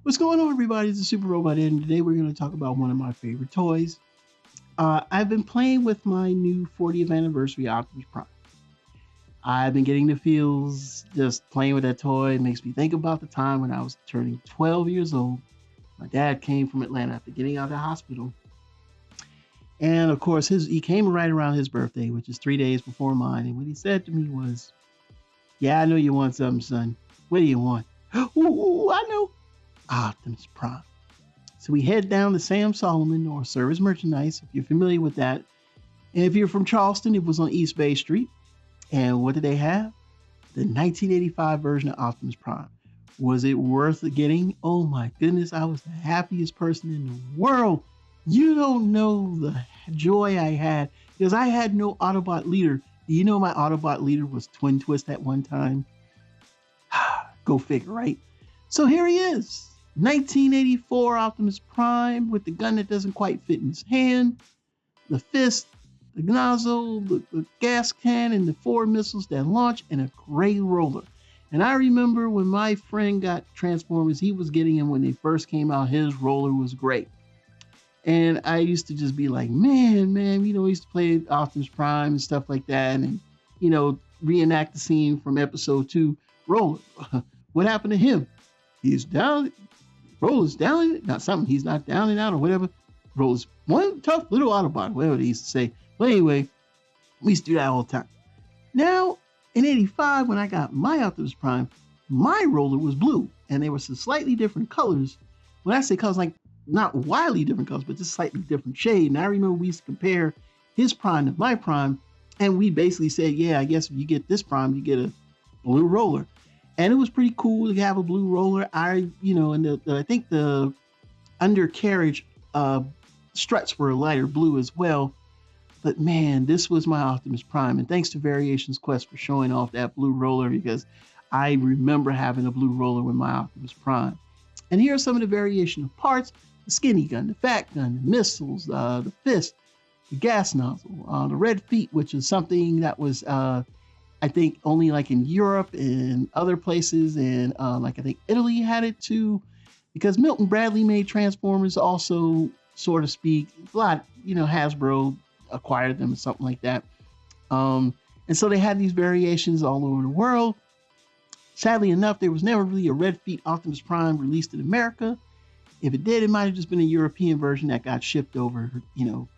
What's going on, everybody? It's the Super Robot, and today we're going to talk about one of my favorite toys. I've been playing with my new 40th anniversary Optimus Prime. I've been getting the feels just playing with that toy. It makes me think about the time when I was turning 12 years old. My dad came from Atlanta after getting out of the hospital. And of course, he came right around his birthday, which is 3 days before mine. And what he said to me was, "Yeah, I know you want something, son. What do you want?" Ooh, I know. Optimus Prime. So we head down to Sam Solomon or Service Merchandise, if you're familiar with that. And if you're from Charleston, it was on East Bay Street. And what did they have? The 1985 version of Optimus Prime. Was it worth getting? Oh my goodness, I was the happiest person in the world. You don't know the joy I had because I had no Autobot leader. Do you know my Autobot leader was Twin Twist at one time? Go figure, right? So here he is. 1984 Optimus Prime with the gun that doesn't quite fit in his hand, the fist, the nozzle, the gas can, and the 4 missiles that launch, and a gray roller. And I remember when my friend got Transformers, he was getting them when they first came out. His roller was great. And I used to just be like, man, we used to play Optimus Prime and stuff like that. And, reenact the scene from episode 2, Roller. What happened to him? He's down. Roller's down, not something, he's not down and out or whatever. Roller's one tough little Autobot, whatever they used to say. But anyway, we used to do that all the time. Now, in 85, when I got my Optimus Prime, my roller was blue. And they were some slightly different colors. When I say colors, like not wildly different colors, but just slightly different shade. And I remember we used to compare his Prime to my Prime. And we basically said, yeah, I guess if you get this Prime, you get a blue roller. And it was pretty cool to have a blue roller. I think the undercarriage struts were lighter blue as well. But man, this was my Optimus Prime. And thanks to Variations Quest for showing off that blue roller, because I remember having a blue roller with my Optimus Prime. And here are some of the variation of parts: the skinny gun, the fat gun, the missiles, the fist, the gas nozzle, the red feet, which is something that was I think only like in Europe and other places, and I think Italy had it too, because Milton Bradley made Transformers also, so to speak. A lot, Hasbro acquired them or something like that. And so they had these variations all over the world. Sadly enough, there was never really a red feet Optimus Prime released in America. If it did, it might have just been a European version that got shipped over, to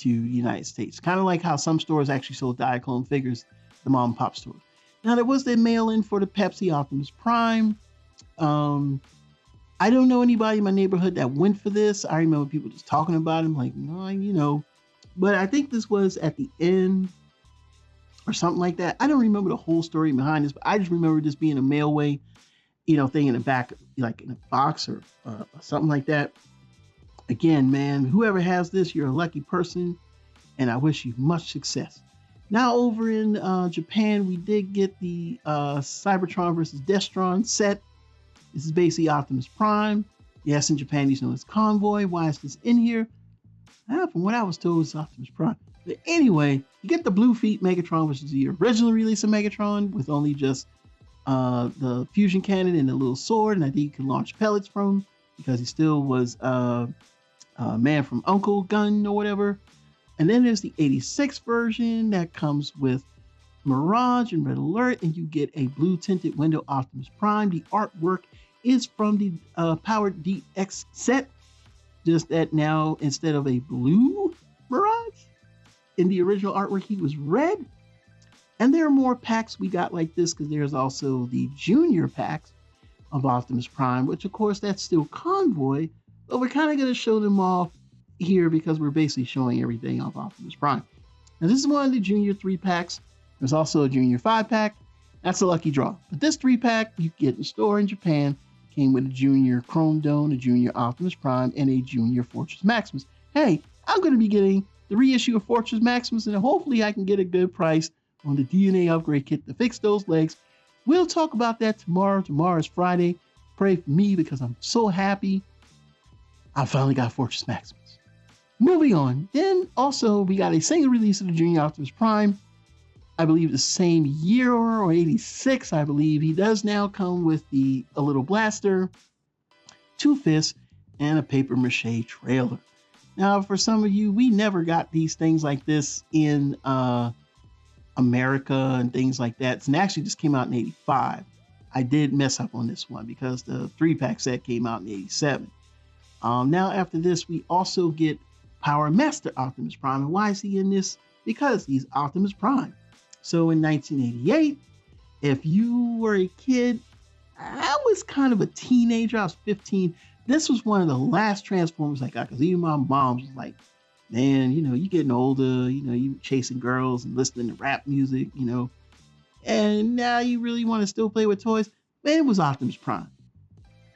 the United States. Kind of like how some stores actually sold Diaclone figures, the mom and pop stores. Now, there was the mail-in for the Pepsi Optimus Prime. I don't know anybody in my neighborhood that went for this. I remember people just talking about him, like, no, But I think this was at the end or something like that. I don't remember the whole story behind this, but I just remember this being a mailway, thing in the back, like in a box or something like that. Again, man, whoever has this, you're a lucky person, and I wish you much success. Now, over in Japan, we did get the Cybertron versus Destron set. This is basically Optimus Prime. Yes, in Japan, he's known as Convoy. Why is this in here? From what I was told, it's Optimus Prime. But anyway, you get the Blue Feet Megatron, which is the original release of Megatron, with only just the fusion cannon and the little sword. And I think you can launch pellets from him, because he still was Man from Uncle gun or whatever. And then there's the 86 version that comes with Mirage and Red Alert, and you get a blue tinted window Optimus Prime. The artwork is from the Powered DX set, just that now instead of a blue Mirage, in the original artwork he was red. And there are more packs we got like this, because there's also the junior packs of Optimus Prime, which of course that's still Convoy, but we're kind of going to show them off here because we're basically showing everything off Optimus Prime. Now, this is one of the junior 3-packs. There's also a junior 5-pack. That's a lucky draw. But this 3-pack you get in the store in Japan came with a junior Chrome Dome, a junior Optimus Prime, and a junior Fortress Maximus. Hey, I'm going to be getting the reissue of Fortress Maximus, and hopefully I can get a good price on the DNA upgrade kit to fix those legs. We'll talk about that tomorrow. Tomorrow is Friday. Pray for me, because I'm so happy I finally got Fortress Maximus. Moving on, then also we got a single release of the Junior Optimus Prime. I believe the same year, or 86, I believe. He does now come with a little blaster, two fists, and a paper mache trailer. Now, for some of you, we never got these things like this in America and things like that. And actually, this came out in '85. I did mess up on this one because the 3-pack set came out in '87. Now, after this, we also get Power Master Optimus Prime. And why is he in this? Because he's Optimus Prime. So in 1988, if you were a kid, I was kind of a teenager. I was 15. This was one of the last Transformers I got because even my mom was like, man, you getting older, you chasing girls and listening to rap music, and now you really want to still play with toys. Man, it was Optimus Prime.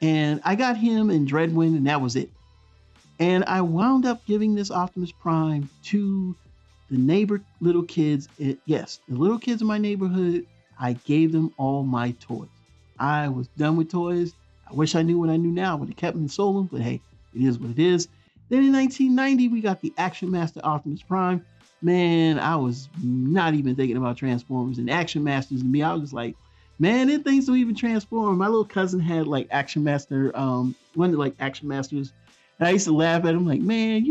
And I got him in Dreadwind, and that was it. And I wound up giving this Optimus Prime to the neighbor little kids. Yes, the little kids in my neighborhood, I gave them all my toys. I was done with toys. I wish I knew what I knew now. I would have kept them and sold them, but hey, it is what it is. Then in 1990, we got the Action Master Optimus Prime. Man, I was not even thinking about Transformers and Action Masters to me. I was just like, man, these things don't even transform. My little cousin had like Action Master, one of like Action Masters. And I used to laugh at him like, man,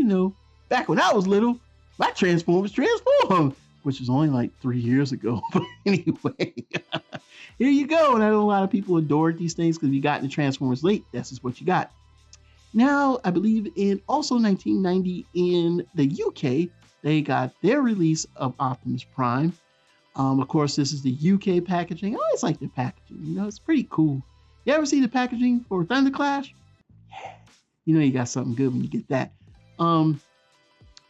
back when I was little, my Transformers transformed, which was only like 3 years ago. But anyway, here you go. And I know a lot of people adored these things because we got into Transformers late. That's just what you got. Now, I believe in also 1990 in the UK, they got their release of Optimus Prime. Of course, this is the UK packaging. I always like the packaging. It's pretty cool. You ever see the packaging for Thunderclash? Yeah. You got something good when you get that.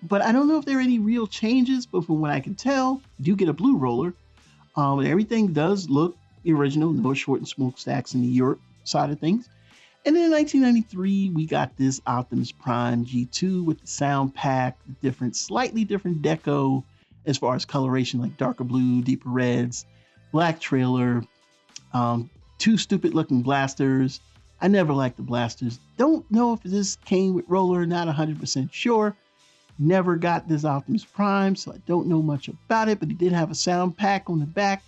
But I don't know if there are any real changes, but from what I can tell, you do get a blue roller. Everything does look original. No short and smokestacks in the Europe side of things. And then in 1993, we got this Optimus Prime G2 with the sound pack, slightly different deco as far as coloration, like darker blue, deeper reds, black trailer, two stupid looking blasters. I never liked the blasters. Don't know if this came with roller, not 100% sure. Never got this Optimus Prime, so I don't know much about it, but he did have a sound pack on the back,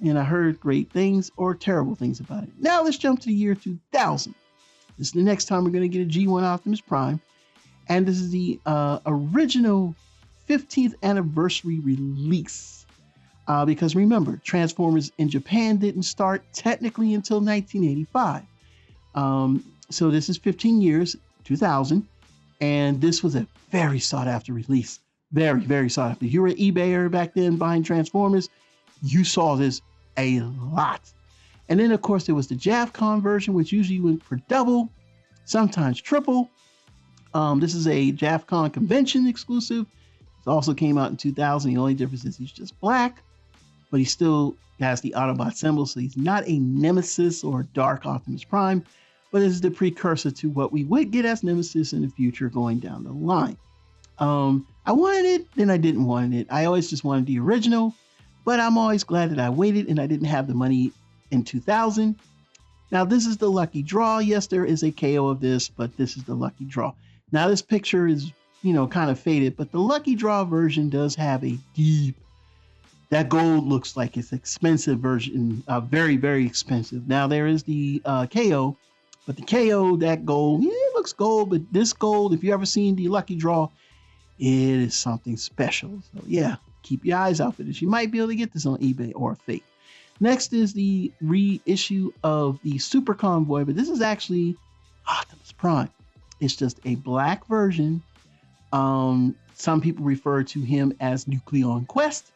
and I heard great things or terrible things about it. Now let's jump to the year 2000. This is the next time we're going to get a G1 Optimus Prime. And this is the original 15th anniversary release. Because remember, Transformers in Japan didn't start technically until 1985. So this is 15 years, 2000. And this was a very sought after release. Very, very sought after. If you were an eBayer back then buying Transformers, you saw this a lot. And then, of course, there was the JAVCon version, which usually went for double, sometimes triple. This is a JAVCon convention exclusive. It also came out in 2000. The only difference is he's just black, but he still has the Autobot symbol, so he's not a Nemesis or Dark Optimus Prime, but this is the precursor to what we would get as Nemesis in the future going down the line. I wanted it, then I didn't want it. I always just wanted the original, but I'm always glad that I waited and I didn't have the money in 2000. Now this is the lucky draw. Yes, there is a KO of this, but this is the lucky draw. Now this picture is, kind of faded, but the lucky draw version does have a deep, that gold looks like it's expensive version, very, very expensive. Now there is the KO, but the KO, that gold, it looks gold, but this gold, if you ever seen the lucky draw, it is something special. So yeah, keep your eyes out for this. You might be able to get this on eBay or fake. Next is the reissue of the Super Convoy, but this is actually Optimus Prime. It's just a black version. Some people refer to him as Nucleon Quest.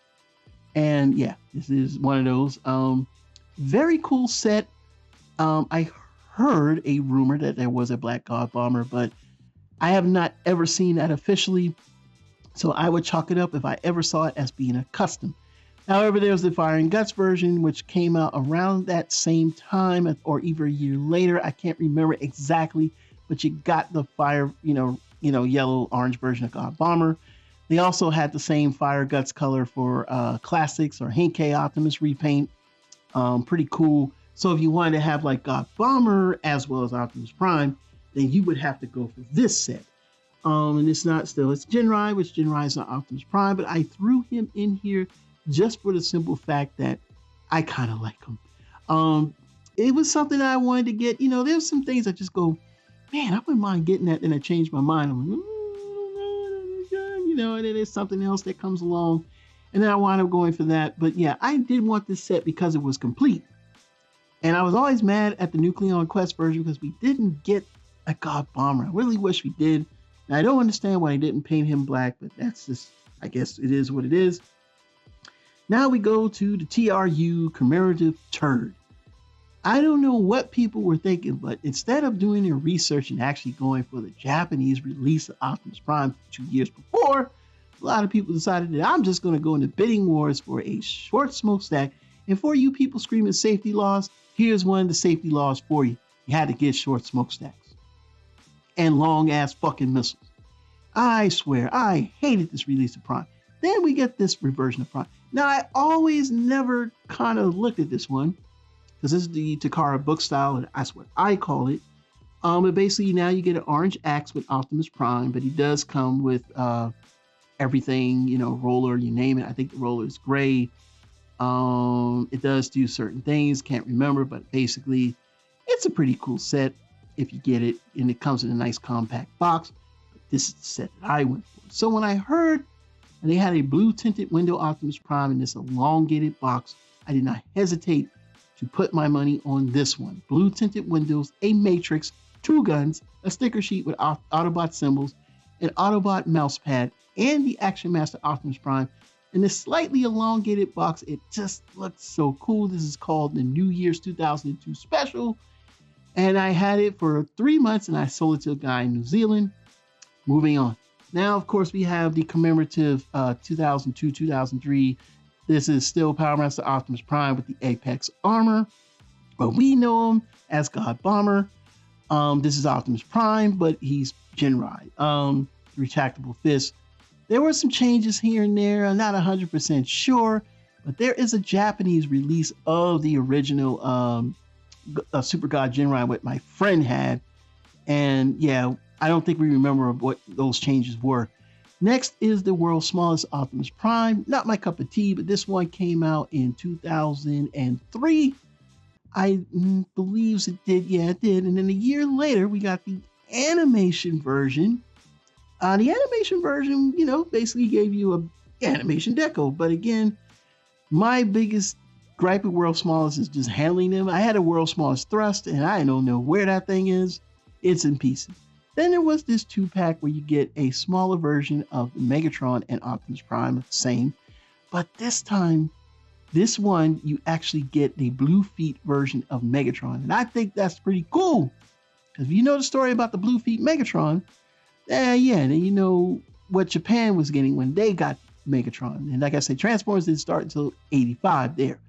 And yeah, this is one of those. Very cool set. I heard a rumor that there was a Black God Bomber, but I have not ever seen that officially. So I would chalk it up if I ever saw it as being a custom. However, there's the Fire and Guts version, which came out around that same time or even a year later. I can't remember exactly, but you got the fire, yellow, orange version of God Bomber. They also had the same Fire Guts color for Classics or Henkei Optimus repaint. Pretty cool. So if you wanted to have like God Bomber as well as Optimus Prime, then you would have to go for this set. And it's Jinrai, which Jinrai is not Optimus Prime, but I threw him in here just for the simple fact that I kind of like him. It was something that I wanted to get. There's some things I just go, man, I wouldn't mind getting that. Then I changed my mind. I'm like, and then there's something else that comes along. And then I wound up going for that. But yeah, I did want this set because it was complete. And I was always mad at the Nucleon Quest version because we didn't get a God Bomber. I really wish we did. And I don't understand why they didn't paint him black, but that's just, I guess it is what it is. Now we go to the TRU commemorative turd. I don't know what people were thinking, but instead of doing their research and actually going for the Japanese release of Optimus Prime 2 years before, a lot of people decided that I'm just going to go into bidding wars for a short smokestack. And for you people screaming safety laws, here's one of the safety laws for you. You had to get short smokestacks and long ass fucking missiles. I swear, I hated this release of Prime. Then we get this reversion of Prime. Now, I always never kind of looked at this one because this is the Takara book style, and that's what I call it. But basically, now you get an orange axe with Optimus Prime, but he does come with everything, roller, you name it. I think the roller is gray. It does do certain things, can't remember, but basically, it's a pretty cool set if you get it, and it comes in a nice compact box. But this is the set that I went for. So when I heard and they had a blue tinted window Optimus Prime in this elongated box, I did not hesitate to put my money on this one. Blue tinted windows, a matrix, 2 guns, a sticker sheet with Autobot symbols, an Autobot mouse pad, and the Action Master Optimus Prime. In this slightly elongated box, it just looks so cool. This is called the New Year's 2002 Special. And I had it for 3 months and I sold it to a guy in New Zealand. Moving on. Now, of course, we have the commemorative 2002-2003. This is still Power Master Optimus Prime with the Apex armor, but we know him as God Bomber. This is Optimus Prime, but he's Jinrai. Retractable fist. There were some changes here and there. I'm not 100% sure, but there is a Japanese release of the original Super God Jinrai, what my friend had, and yeah, I don't think we remember what those changes were. Next is the world's smallest Optimus Prime. Not my cup of tea, but this one came out in 2003. I believe it did. Yeah, it did. And then a year later, we got the animation version. The animation version, basically gave you a animation deco. But again, my biggest gripe with World's Smallest is just handling them. I had a World's Smallest Thrust, and I don't know where that thing is. It's in pieces. Then there was this 2-pack where you get a smaller version of Megatron and Optimus Prime, same. But this time, this one, you actually get the Blue Feet version of Megatron. And I think that's pretty cool. Because if you know the story about the Blue Feet Megatron, then you know what Japan was getting when they got Megatron. And like I said, Transformers didn't start until 85 there.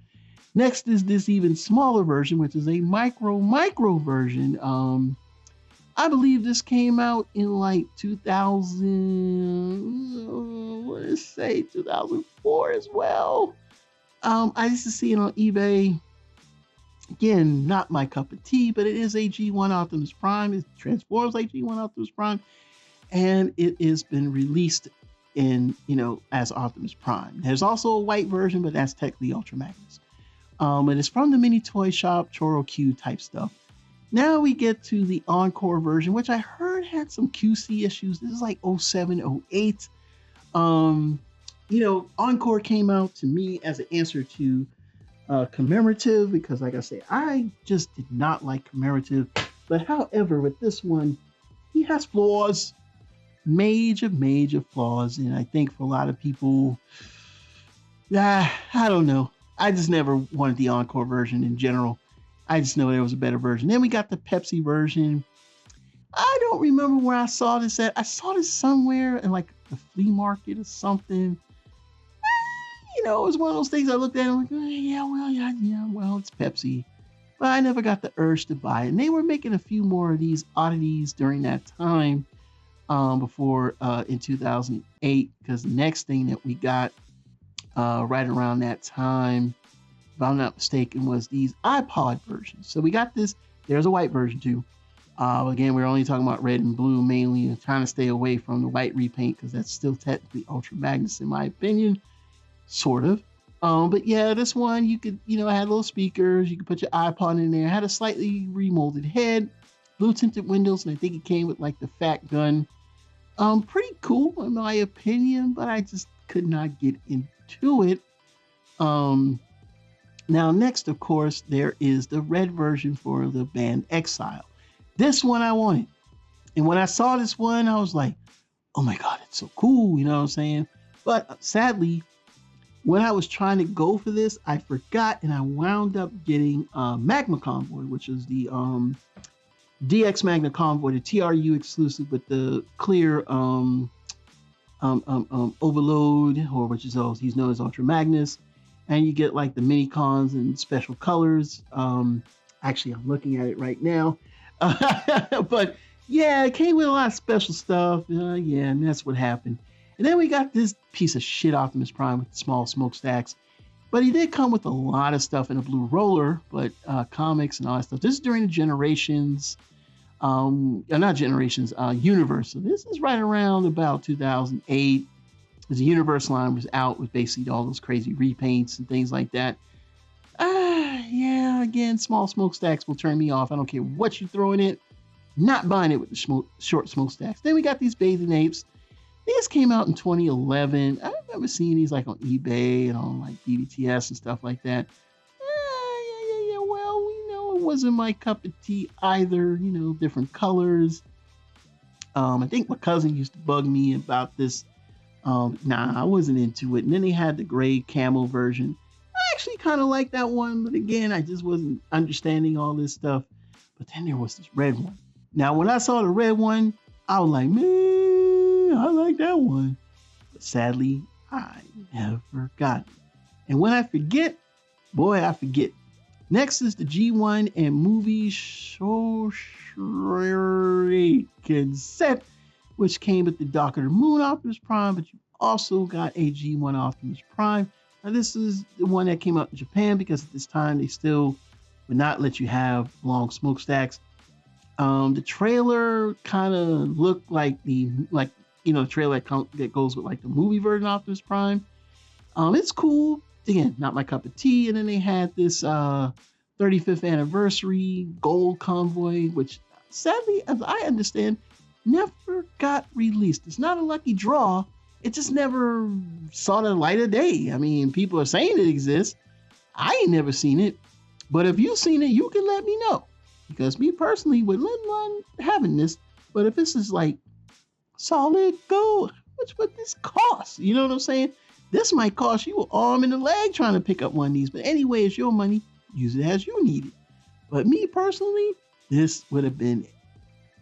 Next is this even smaller version, which is a micro version. I believe this came out in like 2004 as well. I used to see it on eBay. Again, not my cup of tea, but it is a G1 Optimus Prime. It transforms like G1 Optimus Prime. And it has been released in, as Optimus Prime. There's also a white version, but that's technically Ultra Magnus. And it's from the mini toy shop, Choro Q type stuff. Now we get to the Encore version, which I heard had some QC issues. This is like 07, 08. Encore came out to me as an answer to Commemorative because, like I say, I just did not like Commemorative. But however, with this one, he has flaws, major flaws. And I think for a lot of people, I don't know. I just never wanted the Encore version in general. I just know there was a better version. Then we got the Pepsi version. I don't remember where I saw this at. I saw this somewhere in like the flea market or something. It was one of those things I looked at and I'm like, well, it's Pepsi. But I never got the urge to buy it. And they were making a few more of these oddities during that time before in 2008. Because the next thing that we got right around that time, if I'm not mistaken, was these iPod versions. So we got this. There's a white version too. Again, we're only talking about red and blue mainly, and trying to stay away from the white repaint because that's still technically Ultra Magnus in my opinion, sort of. But yeah, this one you could, had little speakers. You could put your iPod in there. Had a slightly remolded head. blue tinted windows, and I think it came with like the fat gun. Pretty cool in my opinion, but I just could not get into it. Um, Now, next, of course, there is the red version for the band Exile. This one I wanted. And when I saw this one, I was like, oh my God, it's so cool. You know what I'm saying? But sadly, when I was trying to go for this, I forgot and I wound up getting Magma Convoy, which is the DX Magna Convoy, the TRU exclusive with the clear Overload, or which is also he's known as Ultra Magnus. And you get like the mini cons and special colors. Actually, I'm looking at it right now. But yeah, it came with a lot of special stuff. Yeah, and that's what happened. And then we got this piece of shit Optimus Prime with the small smokestacks. But he did come with a lot of stuff in a blue roller, but comics and all that stuff. This is during the Generations, not Generations, Universe. So this is right around about 2008. The Universe line was out with basically all those crazy repaints and things like that. Yeah, again, small smokestacks will turn me off. I don't care what you throw in it. Not buying it with the short smokestacks. Then we got these bathing apes. These came out in 2011. I remember seeing these like on eBay and on like BBTS and stuff like that. Yeah. Well, it wasn't my cup of tea either. Different colors. I think my cousin used to bug me about this. I wasn't into it. And then they had the gray camel version. I actually kind of like that one, but again, I just wasn't understanding all this stuff. But then there was this red one. Now, when I saw the red one, I was like, man, I like that one. But sadly, I never got it. And when I forget, boy, I forget. Next is the G1 and movie Shuriken set, which came with the Dark of the Moon Optimus Prime, but you also got a G1 Optimus Prime. Now, this is the one that came out in Japan because at this time they still would not let you have long smokestacks. The trailer kind of looked like the trailer that goes with like the movie version of Optimus Prime. It's cool. Again, not my cup of tea. And then they had this 35th anniversary gold convoy, which sadly, as I understand, never got released. It's not a lucky draw. It just never saw the light of day. I mean, people are saying it exists. I ain't never seen it. But if you've seen it, you can let me know. Because me personally would let on having this. But if this is like solid gold, which would this cost? You know what I'm saying? This might cost you an arm and a leg trying to pick up one of these. But anyway, it's your money. Use it as you need it. But me personally, this would have been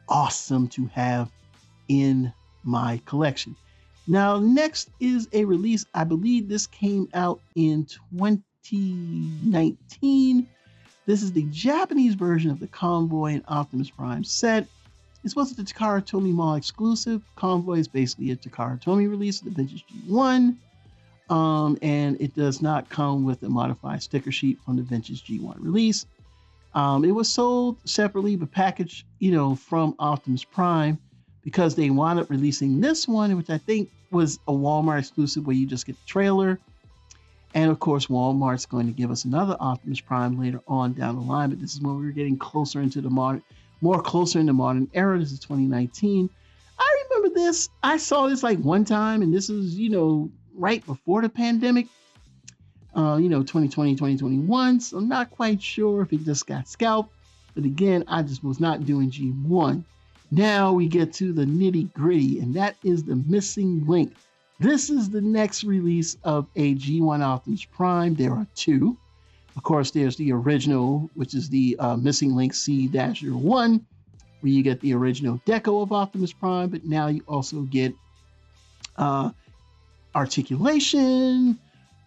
awesome to have in my collection. Now, next is a release. I believe this came out in 2019. This is the Japanese version of the Convoy and Optimus Prime set. This was the Takara Tomy Mall exclusive. Convoy is basically a Takara Tomy release of the Vintage G1. And it does not come with a modified sticker sheet from the Vintage G1 release. It was sold separately, but packaged, from Optimus Prime, because they wound up releasing this one, which I think was a Walmart exclusive where you just get the trailer. And of course, Walmart's going to give us another Optimus Prime later on down the line, but this is when we were getting closer into the modern era. This is 2019. I remember this. I saw this like one time, and this is, right before the pandemic. 2020, 2021. So I'm not quite sure if it just got scalped. But again, I just was not doing G1. Now we get to the nitty gritty, and that is the Missing Link. This is the next release of a G1 Optimus Prime. There are two. Of course, there's the original, which is the Missing Link C-01, where you get the original deco of Optimus Prime, but now you also get articulation,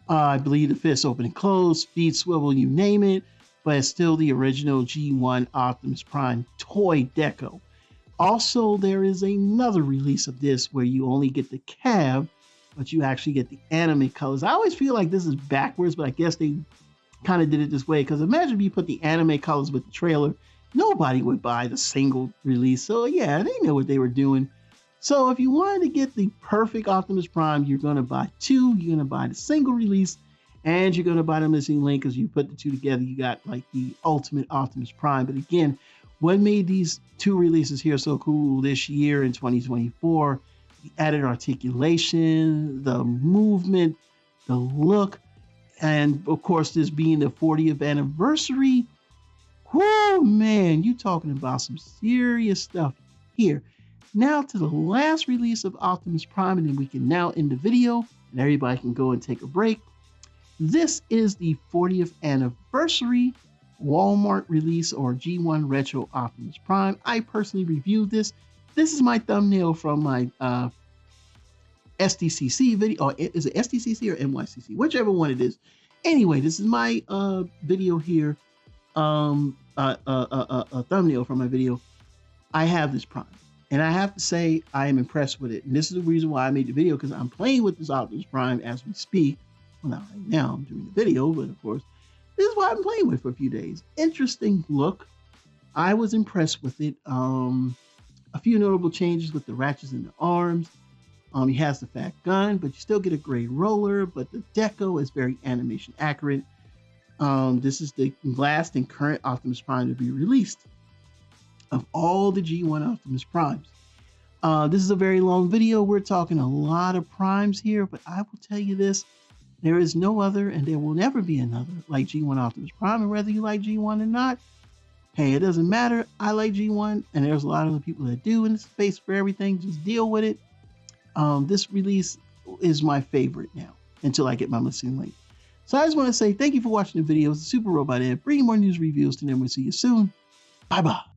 I believe the fists open and close, feet swivel, you name it, but it's still the original G1 Optimus Prime toy deco. Also, there is another release of this where you only get the cab, but you actually get the anime colors. I always feel like this is backwards, but I guess they kind of did it this way, because imagine if you put the anime colors with the trailer, nobody would buy the single release. So yeah, they know what they were doing. So if you wanted to get the perfect Optimus Prime, you're going to buy two. You're going to buy the single release, and you're going to buy the Missing Link, because you put the two together, you got like the ultimate Optimus Prime. But again, what made these two releases here so cool this year in 2024. The added articulation, the movement, the look, and of course, this being the 40th anniversary. Whoo, man, you talking about some serious stuff here. Now to the last release of Optimus Prime, and then we can now end the video, and everybody can go and take a break. This is the 40th anniversary Walmart release, or G1 Retro Optimus Prime. I personally reviewed this. This is my thumbnail from my SDCC video, or is it SDCC or NYCC? Whichever one it is. Anyway, this is my video here, a thumbnail from my video. I have this Prime, and I have to say I am impressed with it. And this is the reason why I made the video, because I'm playing with this Optimus Prime as we speak. Well, not right now, I'm doing the video, but of course, this is what I'm playing with for a few days. Interesting look. I was impressed with it. A few notable changes with the ratchets and the arms. He has the fat gun, but you still get a gray roller, but the deco is very animation accurate. This is the last and current Optimus Prime to be released of all the G1 Optimus Primes. This is a very long video. We're talking a lot of Primes here, but I will tell you this. There is no other, and there will never be another like G1 Optimus Prime. And whether you like G1 or not, hey, it doesn't matter. I like G1, and there's a lot of other people that do in the space for everything. Just deal with it. This release is my favorite now until I get my missing link. So I just want to say thank you for watching the video. It's the Super Robot Ed, bringing more news reviews to them. We'll see you soon. Bye-bye.